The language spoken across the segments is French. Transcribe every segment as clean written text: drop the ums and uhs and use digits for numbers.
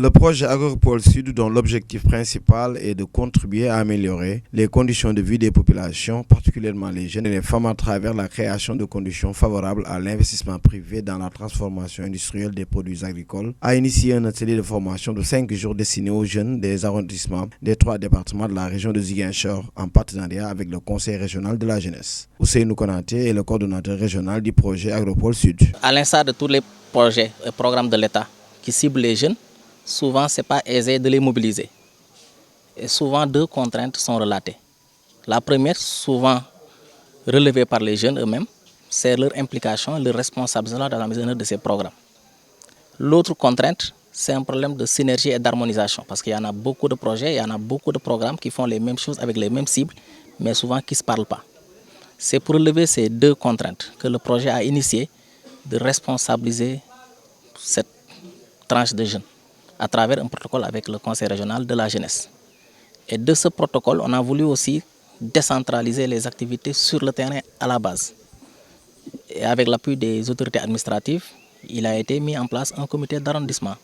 Le projet Agropole Sud, dont l'objectif principal est de contribuer à améliorer les conditions de vie des populations, particulièrement les jeunes et les femmes, à travers la création de conditions favorables à l'investissement privé dans la transformation industrielle des produits agricoles, a initié un atelier de formation de 5 jours destiné aux jeunes des arrondissements des 3 départements de la région de Ziguinchor, en partenariat avec le Conseil régional de la jeunesse. Ousseynou Konaté est le coordonnateur régional du projet Agropole Sud. À l'instar de tous les projets et programmes de l'État qui ciblent les jeunes, souvent, ce n'est pas aisé de les mobiliser. Et souvent, 2 contraintes sont relatées. La première, souvent relevée par les jeunes eux-mêmes, c'est leur implication et leur responsabilité dans la mise en œuvre de ces programmes. L'autre contrainte, c'est un problème de synergie et d'harmonisation, parce qu'il y en a beaucoup de projets, il y en a beaucoup de programmes qui font les mêmes choses avec les mêmes cibles, mais souvent qui ne se parlent pas. C'est pour relever ces 2 contraintes que le projet a initié de responsabiliser cette tranche de jeunes à travers un protocole avec le Conseil régional de la jeunesse. Et de ce protocole, on a voulu aussi décentraliser les activités sur le terrain à la base. Et avec l'appui des autorités administratives, il a été mis en place un comité d'arrondissement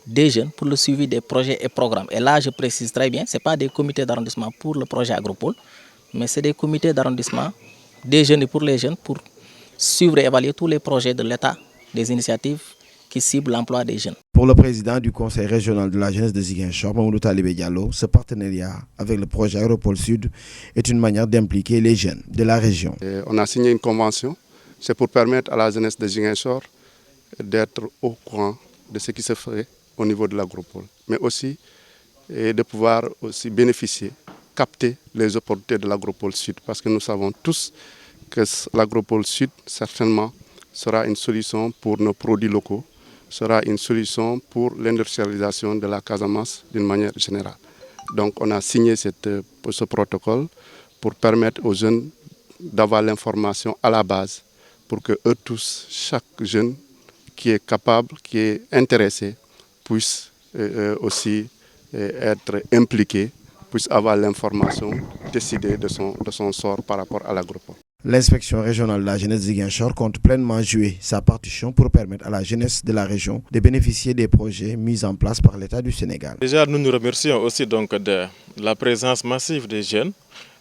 des jeunes pour le suivi des projets et programmes. Et là, je précise très bien, ce n'est pas des comités d'arrondissement pour le projet Agropole, mais c'est des comités d'arrondissement des jeunes et pour les jeunes pour suivre et évaluer tous les projets de l'État, des initiatives qui ciblent l'emploi des jeunes. Pour le président du Conseil régional de la jeunesse de Ziguinchor, Mamadou Talibé Diallo, ce partenariat avec le projet Agropole Sud est une manière d'impliquer les jeunes de la région. On a signé une convention, c'est pour permettre à la jeunesse de Ziguinchor d'être au courant de ce qui se fait au niveau de l'Agropole, mais aussi de pouvoir aussi bénéficier, capter les opportunités de l'Agropole Sud, parce que nous savons tous que l'Agropole Sud, certainement, sera une solution pour nos produits locaux, sera une solution pour l'industrialisation de la Casamance d'une manière générale. Donc on a signé ce protocole pour permettre aux jeunes d'avoir l'information à la base, pour que eux tous, chaque jeune qui est capable, qui est intéressé, puisse aussi être impliqué, puisse avoir l'information, décider de son sort par rapport à l'Agropole. L'inspection régionale de la jeunesse de Ziguinchor compte pleinement jouer sa partition pour permettre à la jeunesse de la région de bénéficier des projets mis en place par l'État du Sénégal. Déjà, nous nous remercions aussi donc de la présence massive des jeunes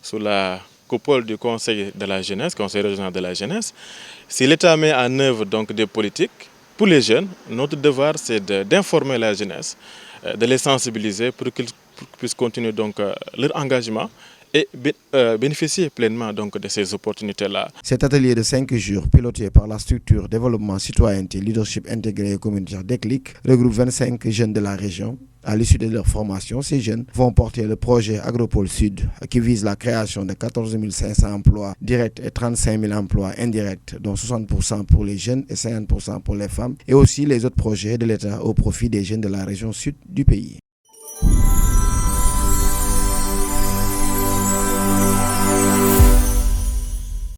sous la coupole du Conseil de la jeunesse, Conseil régional de la jeunesse. Si l'État met en œuvre donc des politiques pour les jeunes, notre devoir c'est d'informer la jeunesse, de les sensibiliser pour qu'ils puissent continuer donc leur engagement et bénéficier pleinement donc de ces opportunités-là. Cet atelier de 5 jours, piloté par la structure Développement Citoyenneté Leadership Intégré et Communautaire Déclic, regroupe 25 jeunes de la région. À l'issue de leur formation, ces jeunes vont porter le projet Agropole Sud qui vise la création de 14 500 emplois directs et 35 000 emplois indirects, dont 60% pour les jeunes et 50% pour les femmes, et aussi les autres projets de l'État au profit des jeunes de la région sud du pays.